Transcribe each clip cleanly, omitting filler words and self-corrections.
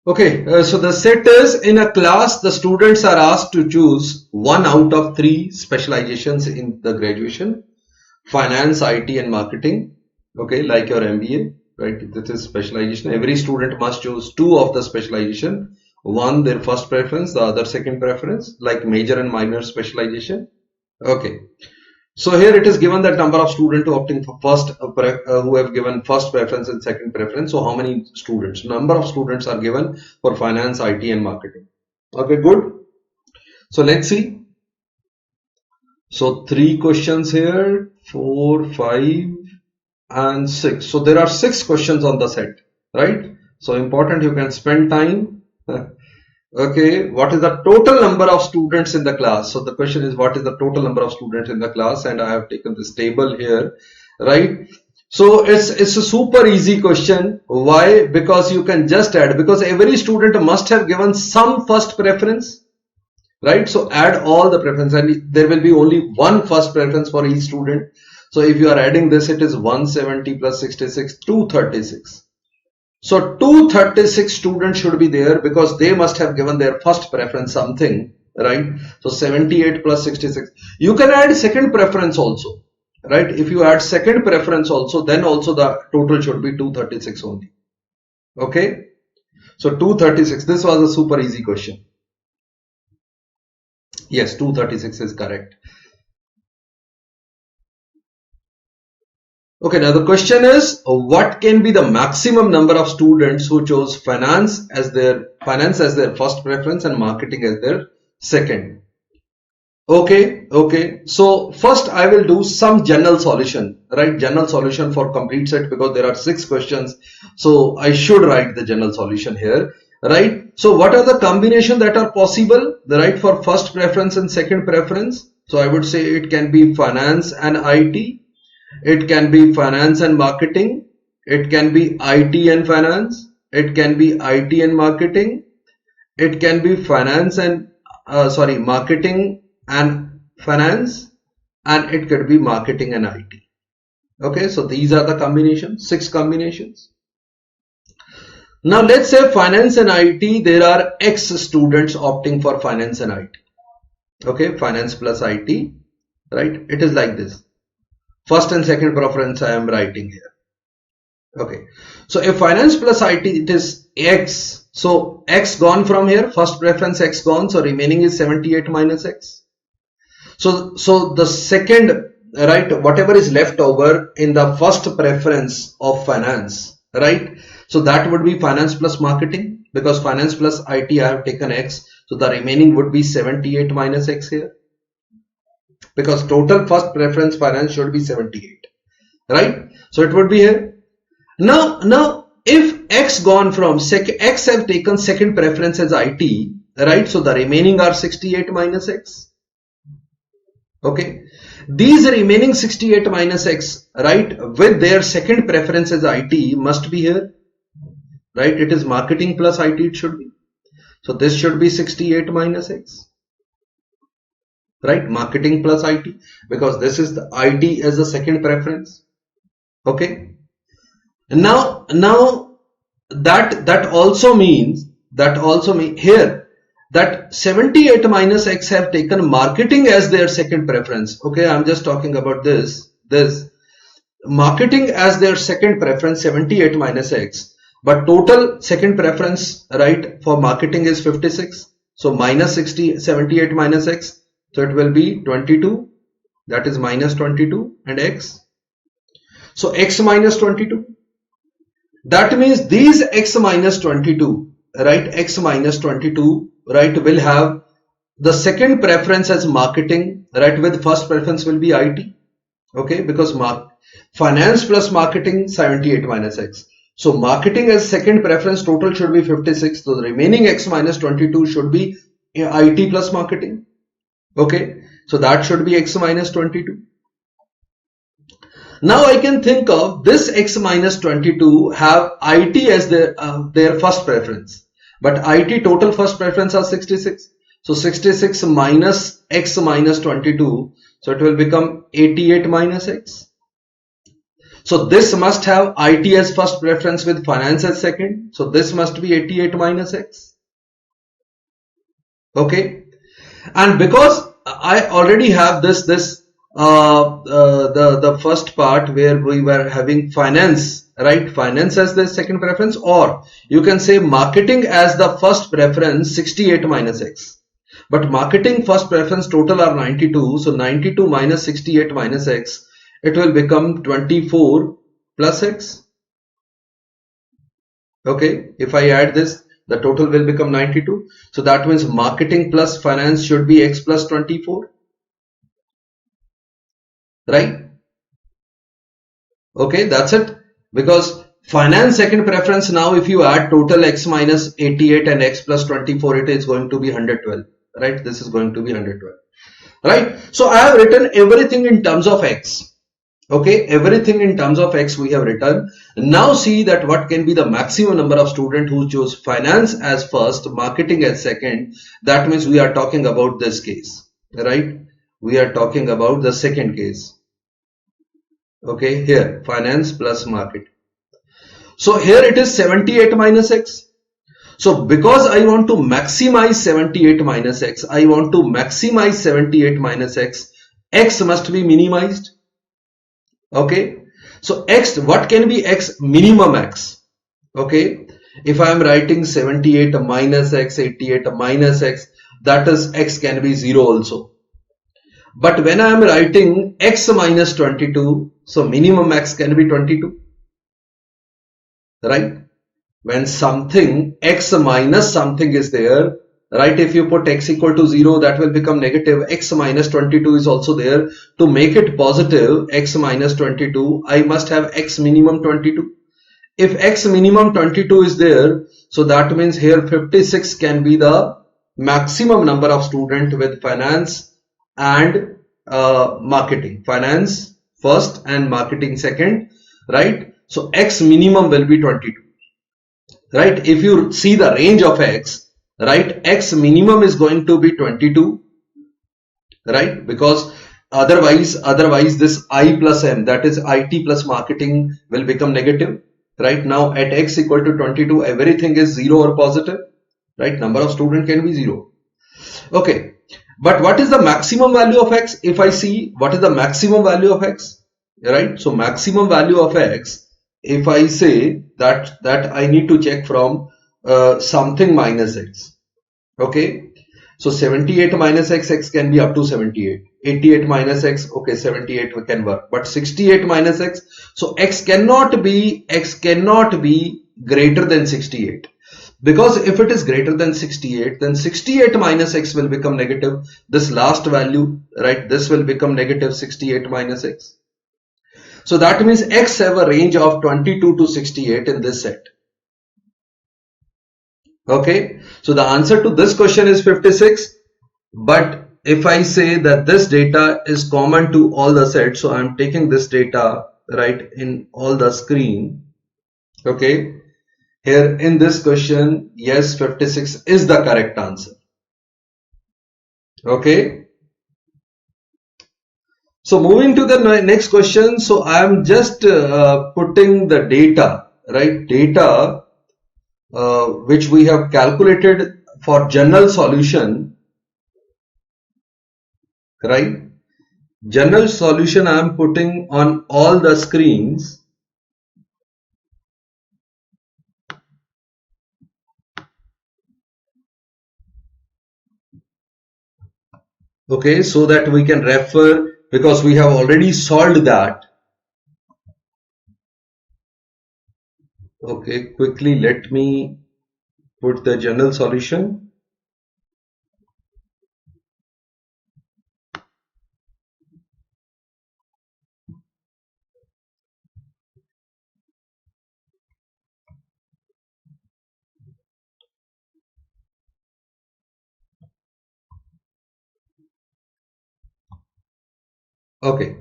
Okay, so the set is, in a class, the students are asked to choose one out of three specializations in the graduation: finance, IT, and marketing. Okay, like your MBA, right? This is specialization. Every student must choose two of the specialization. One their first preference, the other second preference, like major and minor specialization. Okay. So here it is given that number of students opting for first, who have given first preference and second preference. So how many students? Number of students are given for finance, IT, and marketing. Okay, good. So let's see. So 3 questions here, 4, 5, and 6. So there are 6 questions on the set, right? So important, you can spend time. Okay, what is the total number of students in the class? So the question is, what is the total number of students in the class? And I have taken this table here, right? So it's a super easy question. Why? Because you can just add, because every student must have given some first preference, right? So add all the preference, and there will be only one first preference for each student. So if you are adding this, it is 170 plus 66, 236. So 236 students should be there because they must have given their first preference something, right? So 78 plus 66. You can add second preference also, right? If you add second preference also, then also the total should be 236 only. Okay. So 236. This was a super easy question. Yes, 236 is correct. Okay, now the question is, what can be the maximum number of students who chose finance as their first preference and marketing as their second? Okay. So first I will do some general solution, right? General solution for complete set, because there are 6 questions. So I should write the general solution here, right? So what are the combinations that are possible, right, for first preference and second preference? So I would say it can be finance and IT. It can be finance and marketing. It can be IT and finance. It can be IT and marketing. It can be finance and marketing and finance, and it could be marketing and IT. Okay, so these are the combinations, 6 combinations. Now let's say finance and IT, there are X students opting for finance and IT. Okay, finance plus IT, right? It is like this. First and second preference I am writing here. Okay, so if finance plus IT, it is X. So X gone from here, first preference X gone, so remaining is 78 minus X. So the second, right, whatever is left over in the first preference of finance, right? So that would be finance plus marketing, because finance plus IT I have taken X. So the remaining would be 78 minus X here, because total first preference finance should be 78, right? So it would be here. Now if X gone from X have taken second preference as IT, right? So the remaining are 68 minus X. Okay, these remaining 68 minus X, right, with their second preference as IT must be here, right? It is marketing plus IT, it should be. So this should be 68 minus X. Right, marketing plus IT, because this is the IT as the second preference. Okay, now that also means here that 78 minus X have taken marketing as their second preference. Okay, I'm just talking about this marketing as their second preference, 78 minus X, but total second preference, right, for marketing is 56. So minus 78 minus X. So it will be 22, that is minus 22, and X. So X minus 22. That means these X minus 22, right, X minus 22, right, will have the second preference as marketing, right, with first preference will be IT. Okay, because finance plus marketing 78 minus X. So marketing as second preference, total should be 56. So the remaining X minus 22 should be IT plus marketing. Okay, so that should be X minus 22. Now I can think of this X minus 22 have IT as their first preference, but IT total first preference are 66. So 66 minus X minus 22, so it will become 88 minus X. So this must have IT as first preference with finance as second. So this must be 88 minus X. Okay. And because I already have the first part where we were having finance, right? Finance as the second preference, or you can say marketing as the first preference, 68 minus X. But marketing first preference total are 92. So 92 minus 68 minus X, it will become 24 plus X. Okay. If I add this, the total will become 92. So that means marketing plus finance should be X plus 24. Right? Okay, that's it. Because finance second preference, now if you add total X minus 88 and X plus 24, it is going to be 112. Right? This is going to be 112. Right? So I have written everything in terms of X. Okay, everything in terms of X we have written. Now see that what can be the maximum number of students who chose finance as first, marketing as second. That means we are talking about this case, right? We are talking about the second case. Okay, here finance plus market. So here it is 78 minus X. So because I want to maximize 78 minus X, I want to maximize 78 minus X, X must be minimized. Okay, so X, what can be X? Minimum X. Okay, if I am writing 78 minus X, 88 minus X, that is X can be 0 also. But when I am writing X minus 22, so minimum X can be 22. Right? When something X minus something is there, right? If you put X equal to 0, that will become negative. X minus 22 is also there. To make it positive, X minus 22, I must have X minimum 22. If X minimum 22 is there, so that means here 56 can be the maximum number of students with finance and marketing. Finance first and marketing second, right? So X minimum will be 22. Right? If you see the range of X, right, X minimum is going to be 22, right? Because otherwise this I plus M, that is IT plus marketing, will become negative. Right? Now at X equal to 22, everything is 0 or positive, right? Number of students can be 0. Okay, but what is the maximum value of X? If I see what is the maximum value of X, right? So maximum value of X, if I say that I need to check from something minus X. Okay, so 78 minus X, X can be up to 78. 88 minus X, okay, 78 can work. But 68 minus X, so X cannot be greater than 68. Because if it is greater than 68, then 68 minus X will become negative. This last value, right, this will become negative 68 minus X. So that means X have a range of 22 to 68 in this set. Okay, so the answer to this question is 56. But if I say that this data is common to all the sets, so I am taking this data right in all the screen. Okay, here in this question, yes, 56 is the correct answer. Okay. So moving to the next question, so I am just putting the data, right? Data which we have calculated for general solution, right? General solution I am putting on all the screens. Okay, so that we can refer, because we have already solved that. Okay, quickly let me put the general solution. Okay,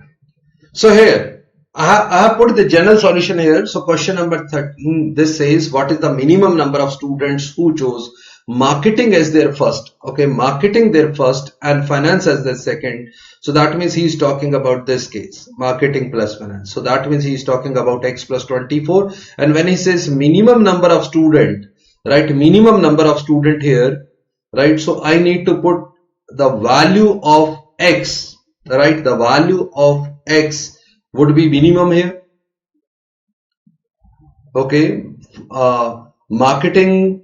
so here I have put the general solution here. So question number 13, this says what is the minimum number of students who chose marketing as their first, okay, marketing their first and finance as their second. So that means he is talking about this case, marketing plus finance. So that means he is talking about x plus 24. And when he says minimum number of student, right, minimum number of student here, right, so I need to put the value of x, right, the value of x would be minimum here, okay, marketing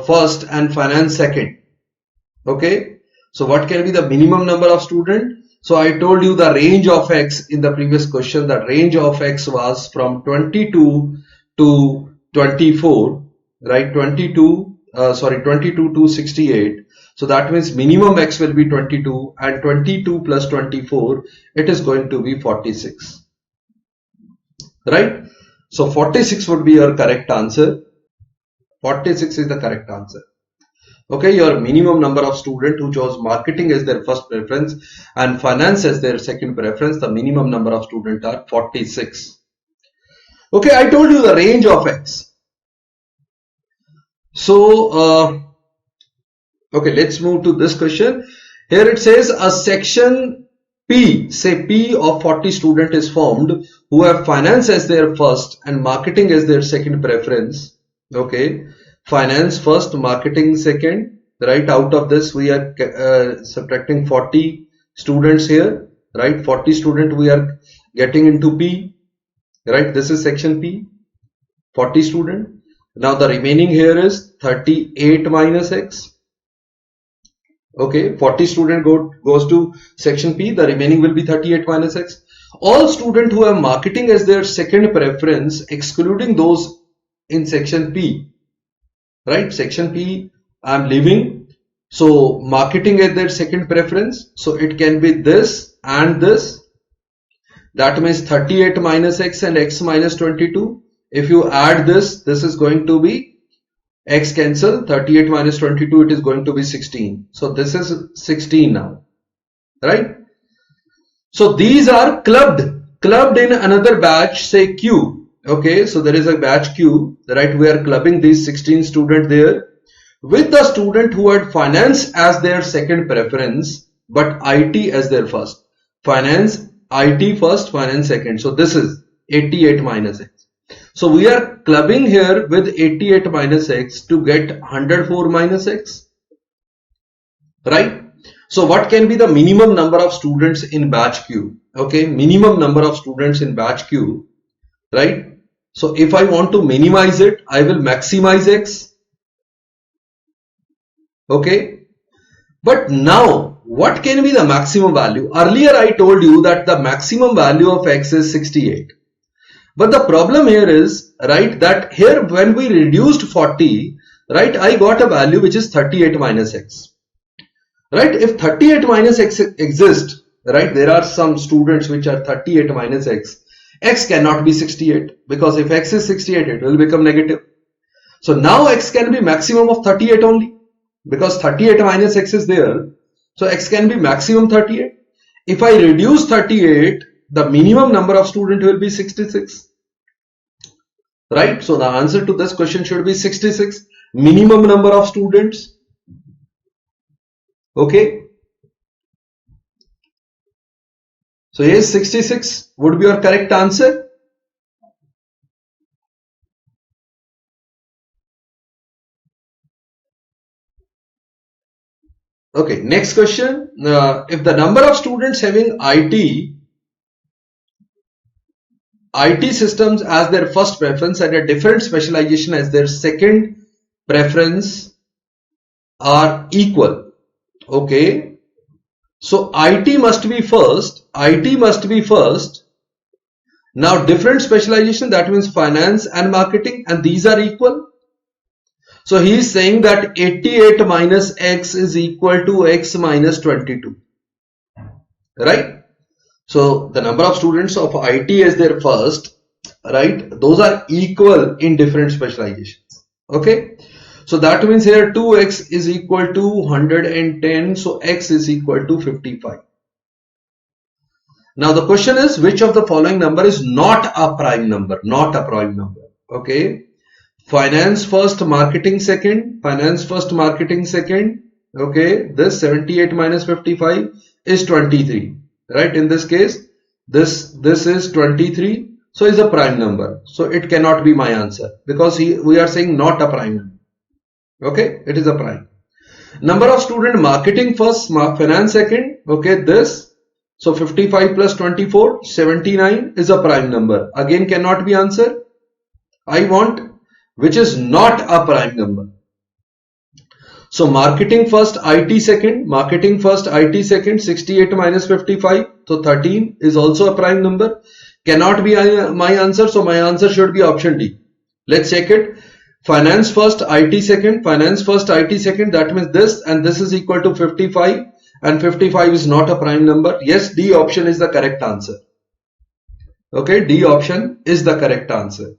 first and finance second, okay. So what can be the minimum number of student? So I told you the range of x in the previous question, the range of x was from 22 to 24, right, 22 to 68. So that means minimum x will be 22 and 22 plus 24, it is going to be 46, right. So 46 would be your correct answer. 46 is the correct answer. Okay, your minimum number of students who chose marketing as their first preference and finance as their second preference, the minimum number of students are 46. Okay, I told you the range of x. So, okay, let's move to this question. Here it says a section P, say P of 40 students is formed who have finance as their first and marketing as their second preference. Okay, finance first, marketing second, right. Out of this we are subtracting 40 students here, right. 40 students we are getting into P, right. This is section P, 40 students. Now the remaining here is 38 minus x. Okay, 40 student goes to section P, the remaining will be 38 minus x. All students who have marketing as their second preference, excluding those in section P, right, section P I am leaving. So marketing as their second preference, so it can be this and this, that means 38 minus x and x minus 22. If you add this is going to be x cancel, 38 minus 22, it is going to be 16. So this is 16 now, right. So these are clubbed in another batch, say Q. Okay, so there is a batch Q, right. We are clubbing these 16 students there with the student who had finance as their second preference but IT as their first. Finance, IT first, finance second. So this is 88 minus x. So we are clubbing here with 88 minus x to get 104 minus x, right. So what can be the minimum number of students in batch Q? Okay, minimum number of students in batch Q, right. So if I want to minimize it, I will maximize x, okay. But now what can be the maximum value? Earlier I told you that the maximum value of x is 68. But the problem here is, right, that here when we reduced 40, right, I got a value which is 38 minus x, right. If 38 minus x exists, right, there are some students which are 38 minus x, x cannot be 68 because if x is 68, it will become negative. So now x can be maximum of 38 only because 38 minus x is there. So x can be maximum 38. If I reduce 38, the minimum number of students will be 66, right. So the answer to this question should be 66, minimum number of students. Okay, so yes, 66 would be your correct answer. Okay, next question. If the number of students having IT systems as their first preference and a different specialization as their second preference are equal, okay, so IT must be first, now different specialization, that means finance and marketing, and these are equal. So he is saying that 88 minus x is equal to x minus 22, right. So the number of students of IT as their first, right, those are equal in different specializations, okay. So that means here 2x is equal to 110, so x is equal to 55. Now the question is, which of the following number is not a prime number? Okay, finance first, marketing second, finance first, marketing second. Okay, this 78 minus 55 is 23, right? In this case, this is 23, so is a prime number. So it cannot be my answer because we are saying not a prime number. Okay, it is a prime. Number of student marketing first, finance second. Okay, this. So 55 plus 24, 79 is a prime number. Again, cannot be answer. I want which is not a prime number. So marketing first, IT second, marketing first, IT second, 68 minus 55, so 13 is also a prime number. Cannot be my answer, so my answer should be option D. Let's check it. Finance first, IT second, finance first, IT second, that means this and this is equal to 55 and 55 is not a prime number. Yes, D option is the correct answer. Okay, D option is the correct answer.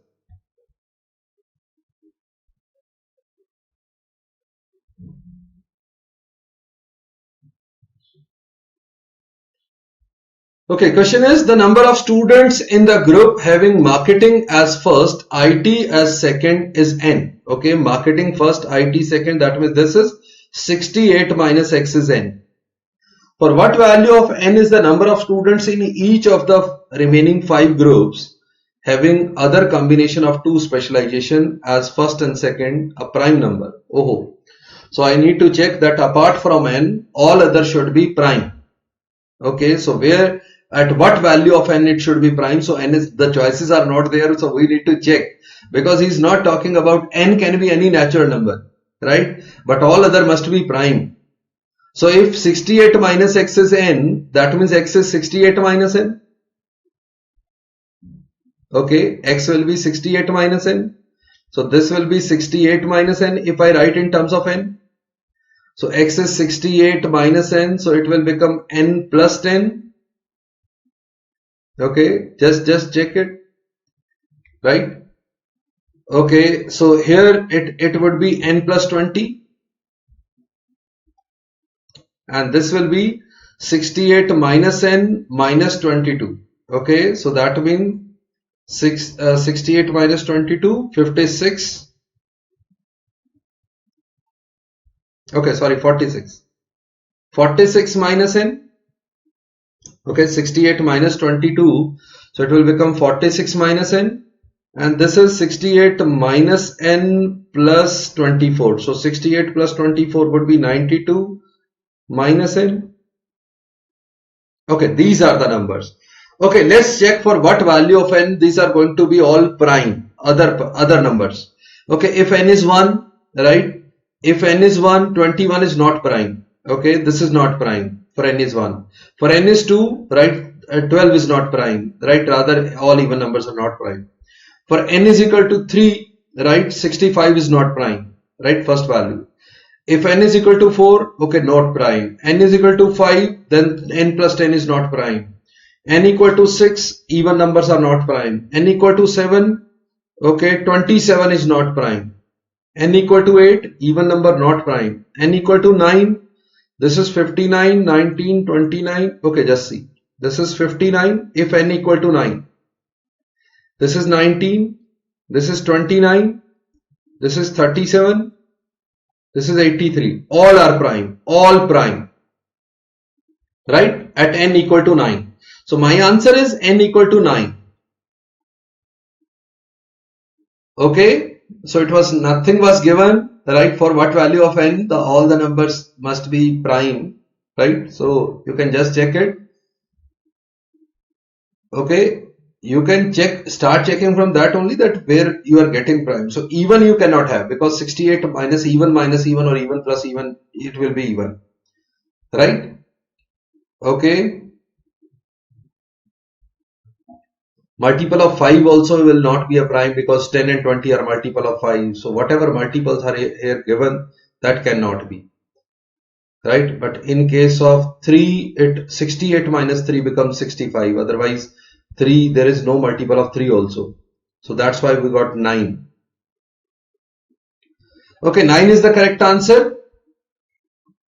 Okay, question is the number of students in the group having marketing as first, IT as second is N. Okay, marketing first, IT second, that means this is 68 minus X is N. For what value of N is the number of students in each of the remaining 5 groups having other combination of 2 specialization as first and second a prime number? Oh, so I need to check that apart from N, all other should be prime. Okay, so where at what value of N it should be prime? So N is, the choices are not there, so we need to check because he's not talking about N can be any natural number, right? But all other must be prime. So if 68 minus X is N, that means X is 68 minus N. Okay, X will be 68 minus N. So this will be 68 minus N if I write in terms of N. So X is 68 minus N, so it will become N plus 10. Okay, just check it, right? Okay, so here it would be N plus 20 and this will be 68 minus N minus 22. Okay, so that means 68 minus 22, 56. Okay, sorry, 46. 46 minus N. Okay, 68 minus 22, so it will become 46 minus N, and this is 68 minus N plus 24. So 68 plus 24 would be 92 minus N. Okay, these are the numbers. Okay, let's check for what value of N. These are going to be all prime, other numbers. Okay, if N is 1, right? If N is 1, 21 is not prime. Okay, this is not prime. For N is 1. For N is 2, right, 12 is not prime, right, rather all even numbers are not prime. For N is equal to 3, right, 65 is not prime, right, first value. If N is equal to 4, okay, not prime. N is equal to 5, then N plus 10 is not prime. N equal to 6, even numbers are not prime. N equal to 7, okay, 27 is not prime. N equal to 8, even number not prime. N equal to 9, this is 59, 19, 29. Okay, just see. This is 59 if N equal to 9. This is 19. This is 29. This is 37. This is 83. All are prime. All prime. Right? At N equal to 9. So my answer is N equal to 9. Okay. So it was nothing was given. Right, for what value of N, all the numbers must be prime, right? So you can just check it. Okay, you can start checking from that only, that where you are getting prime. So even you cannot have, because 68 minus even or even plus even, it will be even, right? Okay. Multiple of 5 also will not be a prime because 10 and 20 are multiple of 5. So whatever multiples are here given, that cannot be. Right? But in case of 3, 68 minus 3 becomes 65. Otherwise 3, there is no multiple of 3 also. So that's why we got 9. Okay, 9 is the correct answer.